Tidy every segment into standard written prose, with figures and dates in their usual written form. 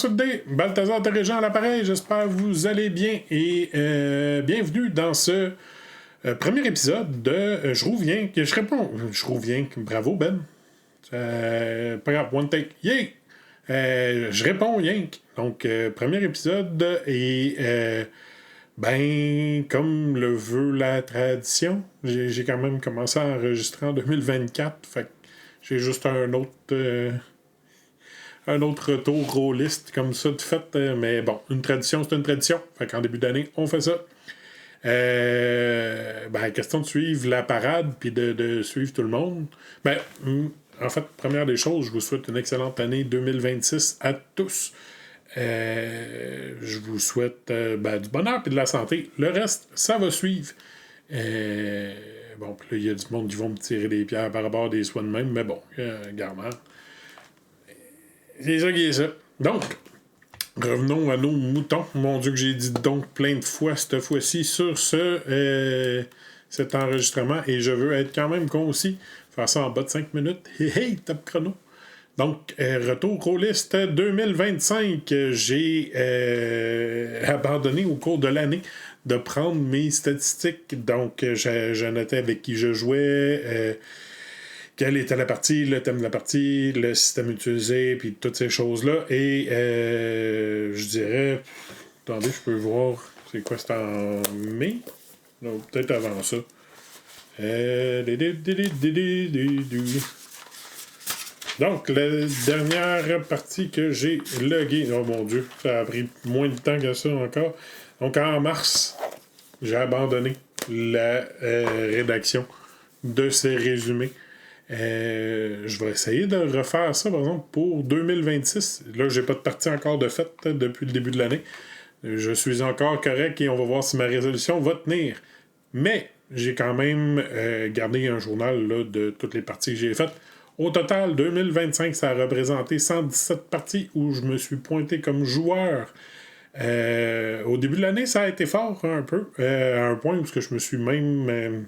Day, Balthazar Téréjean à l'appareil, j'espère que vous allez bien et bienvenue dans ce premier épisode de Je reviens, bravo Ben, pas grave, one take, yeah! Je réponds Yank, donc premier épisode et comme le veut la tradition, j'ai quand même commencé à enregistrer en 2024, fait que j'ai juste un autre retour rôliste comme ça de fait, mais bon, une tradition, c'est une tradition. Fait qu'en début d'année, on fait ça. Question de suivre la parade puis de suivre tout le monde. En fait, première des choses, je vous souhaite une excellente année 2026 à tous. Je vous souhaite du bonheur et de la santé. Le reste, ça va suivre. Puis là, il y a du monde qui vont me tirer des pierres par rapport à des soins de même, mais bon, garde. C'est ça qui est ça. Donc, revenons à nos moutons. Mon Dieu que j'ai dit donc plein de fois cette fois-ci sur cet enregistrement. Et je veux être quand même concis. Faire ça en bas de 5 minutes. Hey, top chrono. Donc, retour rôliste 2025. J'ai abandonné au cours de l'année de prendre mes statistiques. Donc, je notais avec qui je jouais, quelle était la partie, le thème de la partie, le système utilisé, puis toutes ces choses-là. Et je dirais... Attendez, je peux voir... C'est quoi, c'est en mai? Non, peut-être avant ça. Donc, la dernière partie que j'ai loguée... Oh mon Dieu, ça a pris moins de temps que ça encore. Donc, en mars, j'ai abandonné la rédaction de ces résumés. Je vais essayer de refaire ça, par exemple, pour 2026. Là, j'ai pas de partie encore de fête depuis le début de l'année. Je suis encore correct et on va voir si ma résolution va tenir. Mais j'ai quand même gardé un journal là, de toutes les parties que j'ai faites. Au total, 2025, ça a représenté 117 parties où je me suis pointé comme joueur. Au début de l'année, ça a été fort un peu, à un point où je me suis même...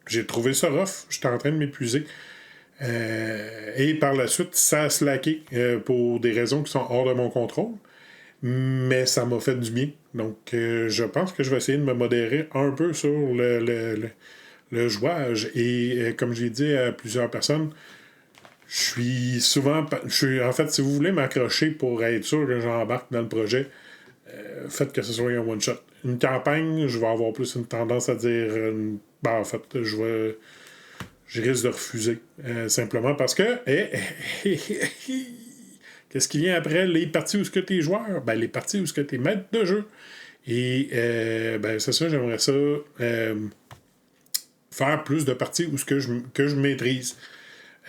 j'ai trouvé ça rough, j'étais en train de m'épuiser. Et par la suite, ça a slacké pour des raisons qui sont hors de mon contrôle. Mais ça m'a fait du bien. Donc, je pense que je vais essayer de me modérer un peu sur le jouage. Et comme j'ai dit à plusieurs personnes, je suis souvent... en fait, si vous voulez m'accrocher pour être sûr que j'embarque dans le projet, faites que ce soit un one-shot. Une campagne, je vais avoir plus une tendance à dire... en fait, je risque de refuser. Simplement parce que... qu'est-ce qui vient après les parties où tu es joueur? Les parties où tu es maître de jeu. Et c'est ça, j'aimerais ça faire plus de parties où que je maîtrise.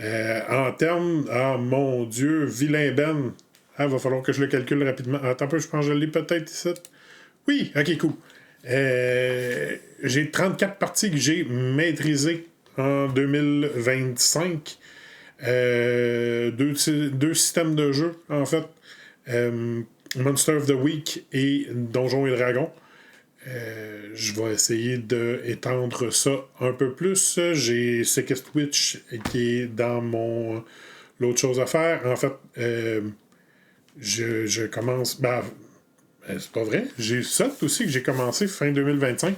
En termes... Ah, mon Dieu, vilain Ben. Ah, va falloir que je le calcule rapidement. Attends un peu, je pense que je l'ai peut-être ici. Oui, ok, cool. J'ai 34 parties que j'ai maîtrisées en 2025. Deux systèmes de jeu, en fait. Monster of the Week et Donjons et Dragons. Je vais essayer d'étendre ça un peu plus. J'ai Sickest Witch qui est dans mon... L'autre chose à faire. En fait, je commence... c'est pas vrai. J'ai ça aussi que j'ai commencé fin 2025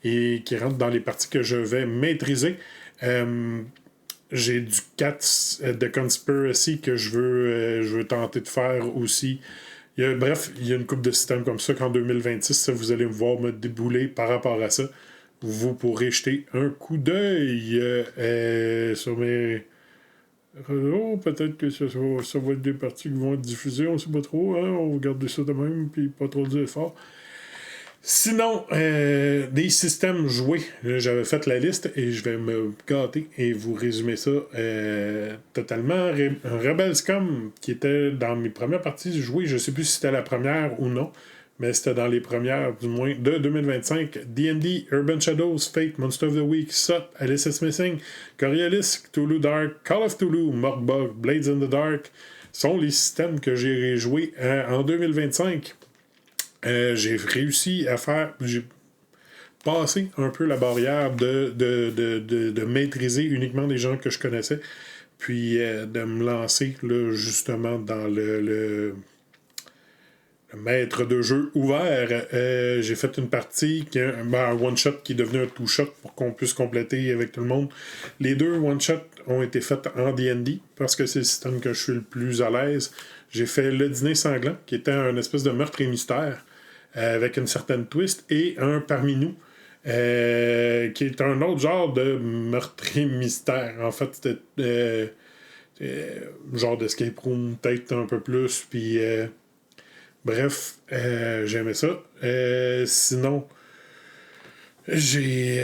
et qui rentre dans les parties que je vais maîtriser. J'ai du Cats de Conspiracy que je veux tenter de faire aussi. Il y a une couple de systèmes comme ça qu'en 2026, vous allez me voir me débouler par rapport à ça. Vous pourrez jeter un coup d'œil sur mes... Oh, peut-être que ça va être des parties qui vont être diffusées, on sait pas trop, hein? On va garder ça de même, puis pas trop dire fort. Sinon, des systèmes joués, j'avais fait la liste et je vais me gâter et vous résumer ça totalement. Rebel Scum, qui était dans mes premières parties jouées, je sais plus si c'était la première ou non, mais c'était dans les premières, du moins, de 2025. D&D, Urban Shadows, Fate, Monster of the Week, SOT, Alice is Missing, Coriolis, Cthulhu Dark, Call of Cthulhu, Murkbug, Blades in the Dark, sont les systèmes que j'ai joués en 2025. J'ai réussi à faire... J'ai passé un peu la barrière de maîtriser uniquement des gens que je connaissais, puis de me lancer là, justement dans le maître de jeu ouvert. J'ai fait une partie, un one-shot qui est devenu un two-shot pour qu'on puisse compléter avec tout le monde. Les 2 one-shots ont été faits en D&D parce que c'est le système que je suis le plus à l'aise. J'ai fait le dîner sanglant, qui était un espèce de meurtre et mystère avec une certaine twist, et un parmi nous, qui est un autre genre de meurtre et mystère. En fait, c'était genre d'escape room, peut-être un peu plus, puis bref, j'aimais ça. Sinon, j'ai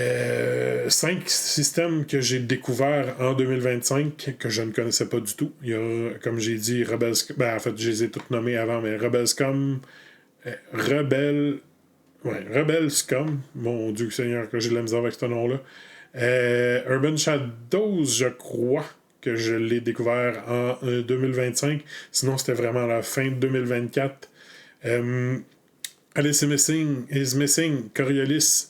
5 systèmes que j'ai découverts en 2025 que je ne connaissais pas du tout. Il y a, comme j'ai dit, en fait, je les ai tous nommés avant, mais Rebelscom, Rebelscom, mon Dieu Seigneur, que j'ai de la misère avec ce nom-là. Urban Shadows, je crois que je l'ai découvert en 2025. Sinon, c'était vraiment la fin de 2024. Alice is Missing, Coriolis,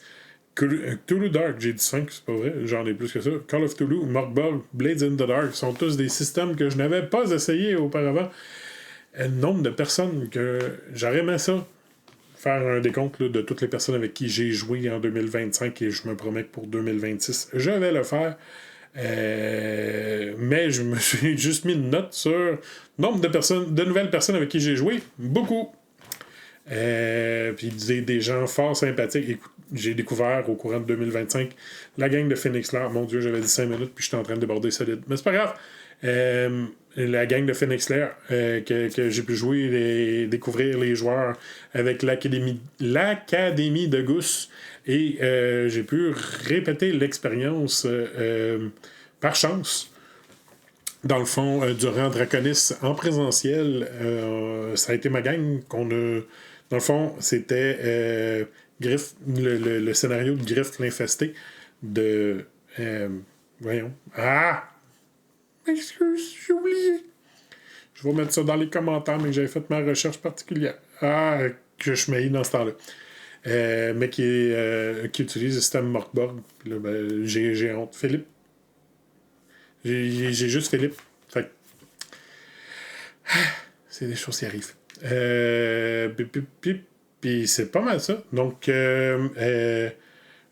Cthulhu Dark, j'ai dit 5, c'est pas vrai, j'en ai plus que ça. Call of Cthulhu, Morkborg, Blades in the Dark sont tous des systèmes que je n'avais pas essayé auparavant. Le nombre de personnes que j'aurais aimé ça, faire un décompte là, de toutes les personnes avec qui j'ai joué en 2025, et je me promets que pour 2026, je vais le faire. Mais je me suis juste mis une note sur le nombre de nouvelles personnes avec qui j'ai joué. Beaucoup. Puis des gens fort sympathiques. Écoute, j'ai découvert au courant de 2025 la gang de Phoenix Lair. Mon Dieu, j'avais dit 5 minutes puis j'étais en train de déborder solide. Mais c'est pas grave. La gang de Phoenix Lair que j'ai pu jouer et découvrir les joueurs avec l'Académie de Goose. Et j'ai pu répéter l'expérience par chance. Dans le fond, durant Draconis en présentiel, ça a été ma gang qu'on a. Dans le fond, c'était Griff, le scénario de Griff l'infesté de. Voyons. Ah! Excuse, j'ai oublié. Je vais mettre ça dans les commentaires, mais que j'avais fait ma recherche particulière. Ah, que je m'ai dans ce temps-là. Mais qui utilise le système Morkborg. Là, ben, j'ai honte. Philippe. J'ai juste Philippe. Fait que c'est des choses qui arrivent. Puis c'est pas mal ça. Donc,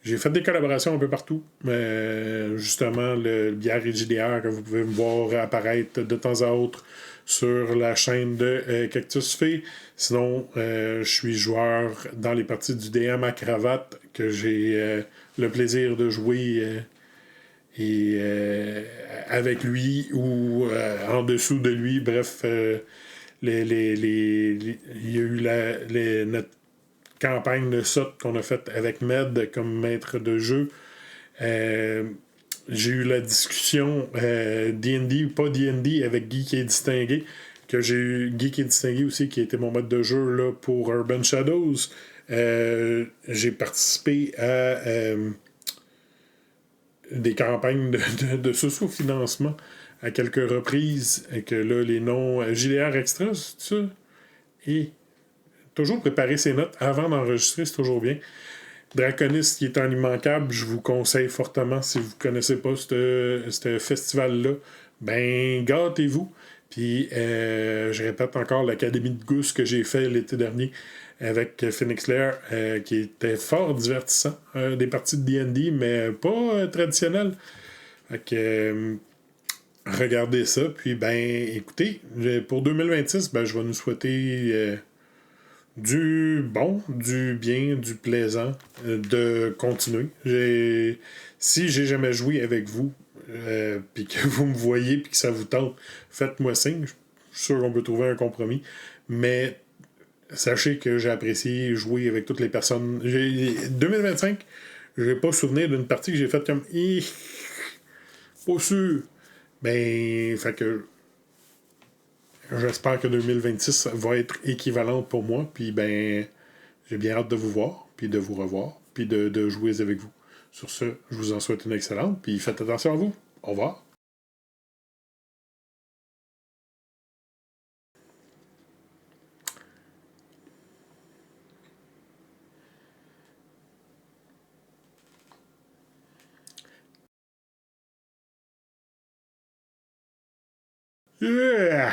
j'ai fait des collaborations un peu partout. Justement, le bière et JDR que vous pouvez me voir apparaître de temps à autre sur la chaîne de Cactus Fée. Sinon, je suis joueur dans les parties du DM à cravate que j'ai le plaisir de jouer avec lui ou en dessous de lui. Bref, il y a eu notre campagne de SOT qu'on a faite avec Med comme maître de jeu. J'ai eu la discussion D&D ou pas D&D avec Guy qui est distingué, Guy qui est distingué aussi, qui était mon mode de jeu là, pour Urban Shadows. J'ai participé à des campagnes de socio-financement à quelques reprises, et que là, les noms JDR Extra, c'est ça? Et toujours préparer ses notes avant d'enregistrer, c'est toujours bien. Draconis, qui est un immanquable, je vous conseille fortement, si vous ne connaissez pas ce festival-là, ben gâtez-vous. Puis, je répète encore l'Académie de Goose que j'ai fait l'été dernier avec Phoenix Lair, qui était fort divertissant. Des parties de D&D, mais pas traditionnelles. Fait que, regardez ça. Puis, ben, écoutez, pour 2026, ben, je vais nous souhaiter du bon, du bien, du plaisant, de continuer. Si j'ai jamais joué avec vous, puis que vous me voyez, puis que ça vous tente, faites-moi signe. Je suis sûr qu'on peut trouver un compromis. Mais sachez que j'ai apprécié jouer avec toutes les personnes. 2025, je n'ai pas souvenir d'une partie que j'ai faite comme pas sûr. Ben, fait que j'espère que 2026 va être équivalente pour moi. Puis ben, j'ai bien hâte de vous voir, puis de vous revoir, puis de jouer avec vous. Sur ce, je vous en souhaite une excellente, puis faites attention à vous. Au revoir. Yeah!